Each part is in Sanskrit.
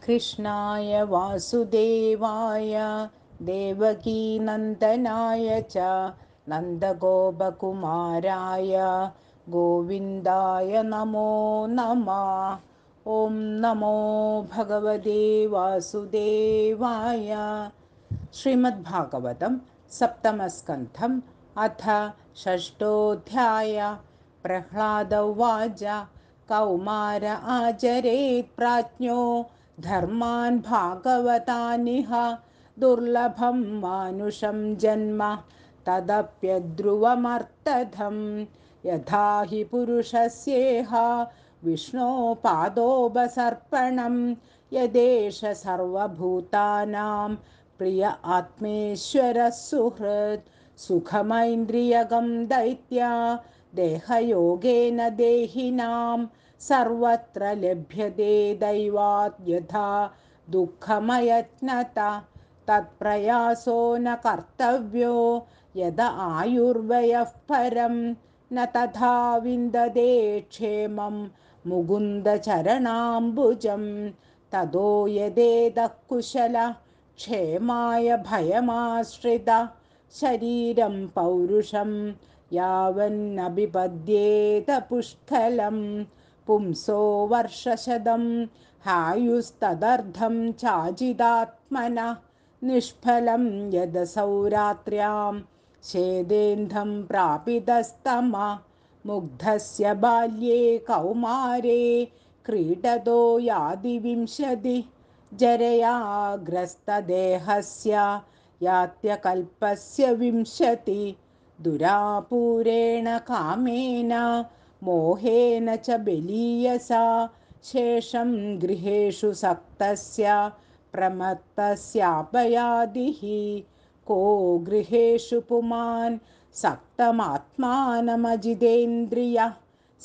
कृष्णाय वासुदेवाय देवकीनन्दनाय च नन्दगोपकुमाराय गोविन्दाय नमो नमः। ॐ नमो भगवते वासुदेवाय। श्रीमद्भागवतं सप्तमस्कन्धम् अथ षष्ठोऽध्याय। प्रह्लाद उवाच कौमार आचरेत् प्राज्ञो धर्मान् भागवतानिह दुर्लभं मानुषं जन्म तदप्यध्रुवमर्थधम् यथा हि पुरुषस्येह विष्णोपादोपसर्पणं यदेष सर्वभूतानां प्रिय आत्मेश्वरः सुहृत् सुखमैन्द्रियगं दैत्या देहयोगेन देहिनां सर्वत्र लभ्यते दैवात् यथा दुःखमयत्नता तत्प्रयासो न कर्तव्यो यद आयुर्वयः परं न तथा विन्दते क्षेमं मुकुन्दचरणाम्बुजं ततो यदेतः कुशल क्षेमाय भयमाश्रित शरीरं पौरुषं यावन्नभिपद्येत पुष्कलं पुंसो वर्षशतं हायुस्तदर्धं चाजिदात्मनः निष्फलं यदसौरात्र्यां शेदेन्धं प्रापितस्तमः मुग्धस्य बाल्ये कौमारे क्रीडतो यादिविंशति जरया ग्रस्तदेहस्य यात्यकल्पस्य विंशति दुरापूरेण कामेन मोहेन च बलीयसा शेषं गृहेषु सक्तस्य प्रमत्तस्यापयादिः को गृहेषु पुमान् सक्तमात्मानमजितेन्द्रियः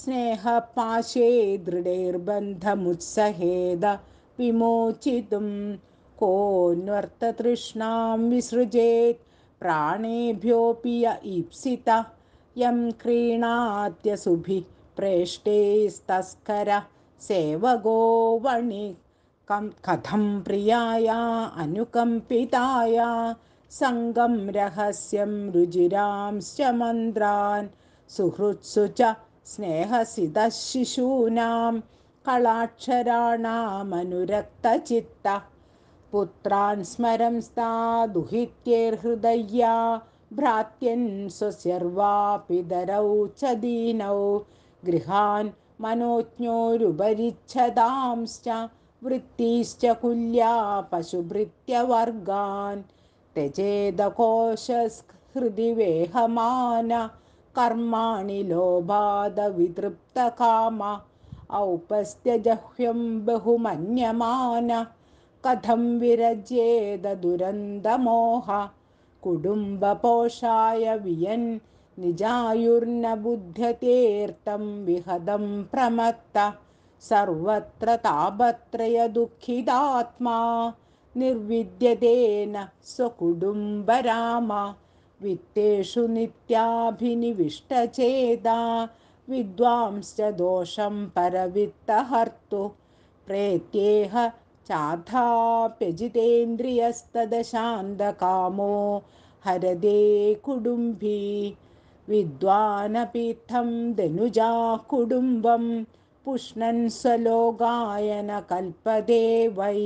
स्नेहपाशे दृढैर्बन्धमुत्सहेद विमोचितुं कोऽन्वर्थतृष्णां विसृजेत् प्राणेभ्योऽपि य ईप्सितः यं क्रीणात्यसुभिः प्रेष्टेस्तस्कर सेवगो वणिक् कथं प्रियाया अनुकम्पिताया सङ्गं रहस्यं रुजिरांश्च मन्द्रान् सुहृत्सु च स्नेहसितः शिशूनां कलाक्षराणामनुरक्तचित्तः पुत्रान् स्मरंस्ता दुहित्यैर्हृदय्या भ्रात्यन् स्वस्यर्वा पितरौ च दीनौ गृहान् मनोज्ञोरुपरिच्छदांश्च वृत्तिश्च कुल्या पशुभृत्यवर्गान् त्यजेदकोशहृदि वेहमान कर्माणि लोभादवितृप्तकाम औपस्त्यजह्यं बहुमन्यमान कथं विरज्येद दुरन्दमोह कुटुम्बपोषाय वियन् निजायुर्न बुध्यतेऽर्थं विहदं प्रमत्त सर्वत्र तापत्रयदुःखितात्मा निर्विद्यतेन स्वकुटुम्बराम वित्तेषु नित्याभिनिविष्टचेता विद्वांश्च दोषं परवित्तहर्तु प्रेत्येह चाथाप्यजितेन्द्रियस्तदशान्तकामो हरदे कुटुम्बी विद्वानपीठं धनुजा कुटुम्बं पुष्णन् स्वलोकाय न कल्पते वै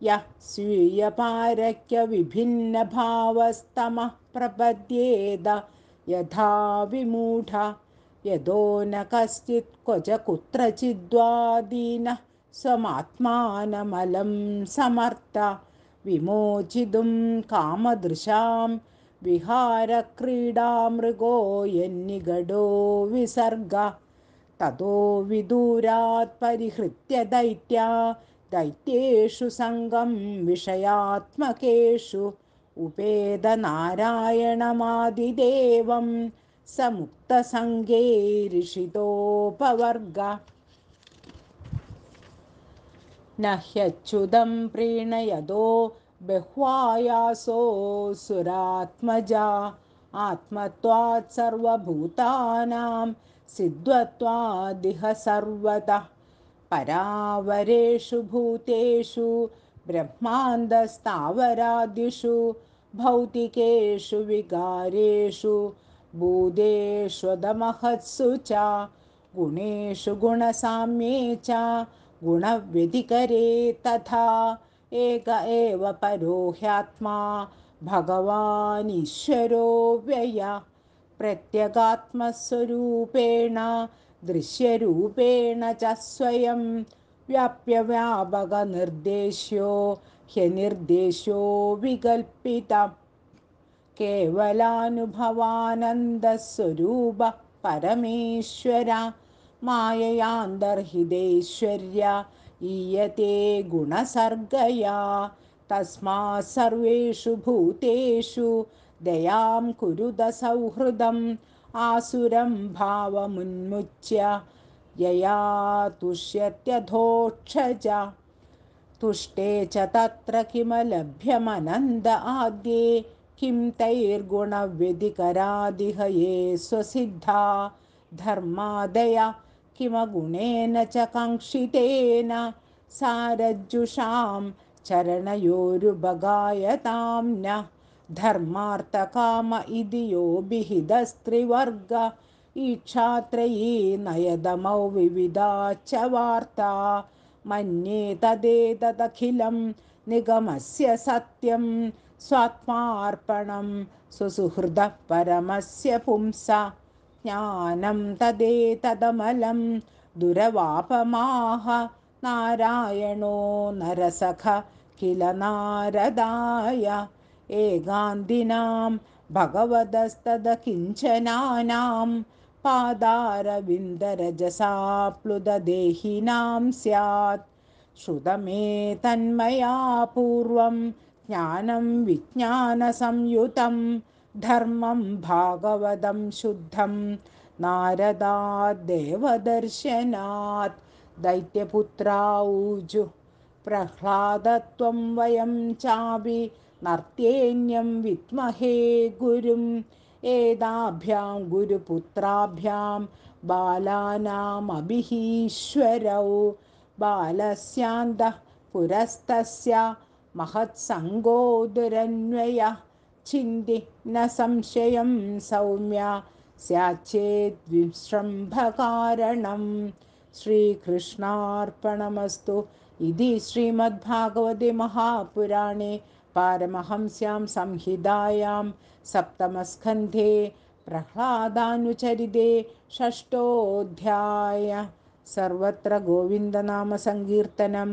यः स्वीयपारक्यविभिन्नभावस्तमः प्रपद्येद यथा विमूढ यतो न कश्चित् क्वच कुत्रचिद्वादीनः स्वमात्मानमलं समर्थ विमोचितुं कामदृशां विहारक्रीडामृगो यन्निगडो विसर्ग ततो विदूरात् परिहृत्य दैत्या दैत्येषु सङ्गं विषयात्मकेषु उपेदनारायणमादिदेवं स मुक्तसङ्गैरिषितोपवर्ग न ह्यच्युतं प्रीणयदो बह्वायासोऽसुरात्मजा आत्मत्वात् सर्वभूतानां सिद्ध्वादिह सर्वतः परावरेषु भूतेषु ब्रह्माण्डस्थावरादिषु भौतिकेषु विकारेषु भूतेष्वदमहत्सु च गुणेषु गुणसाम्ये च गुणव्यतिकरे तथा एक एव परो ह्यात्मा भगवानीश्वरो व्यय प्रत्यगात्मस्वरूपेण दृश्यरूपेण च स्वयं व्याप्यव्यापकनिर्देश्यो ह्यनिर्देश्यो विकल्पितः केवलानुभवानन्दस्वरूपः परमेश्वर माययान्तर्हितैश्वर्य ईयते गुणसर्गया तस्मात् सर्वेषु भूतेषु दयां कुरुत सौहृदम् आसुरं भावमुन्मुच्य यया तुष्यत्यधोक्षज तुष्टे च तत्र किमलभ्यमनन्द आद्ये किं तैर्गुणव्यतिकरादिह ये स्वसिद्धा धर्मादया किमगुणेन च काङ्क्षितेन सारज्जुषां चरणयोरुपगायतां न धर्मार्थकाम इति यो विहितस्त्रिवर्ग ईक्षात्रयी नयदमौ विविधा च वार्ता मन्ये तदेतदखिलं निगमस्य सत्यं स्वात्मार्पणं सुसुहृदः परमस्य पुंसा ज्ञानं तदेतदमलं दुरवापमाह नारायणो नरसख किल नारदाय एकान्तिनां भगवतस्तदकिञ्चनानां पादारविन्दरजसाप्लुतदेहिनां स्यात् श्रुतमे तन्मया पूर्वं ज्ञानं विज्ञानसंयुतं धर्मं भागवतं शुद्धं नारदात् देवदर्शनात् दैत्यपुत्रा ऊजुः प्रह्लादत्वं वयं चापि नर्त्येन्यं विद्महे गुरुम् एताभ्यां गुरुपुत्राभ्यां बालानामभिहीश्वरौ बालस्यान्तः पुरस्तस्य महत्सङ्गो दुरन्वयः छिन्ति न संशयं सौम्य स्याच्चेद्विश्रम्भकारणं श्रीकृष्णार्पणमस्तु इति श्रीमद्भागवते महापुराणे पारमहंस्यां संहितायां सप्तमस्कन्धे प्रह्लादानुचरिते षष्ठोऽध्याय सर्वत्र गोविन्दनामसङ्कीर्तनं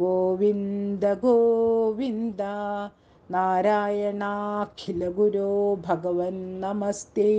गोविन्द गोविन्द नारायणाखिलगुरो भगवन् नमस्ते।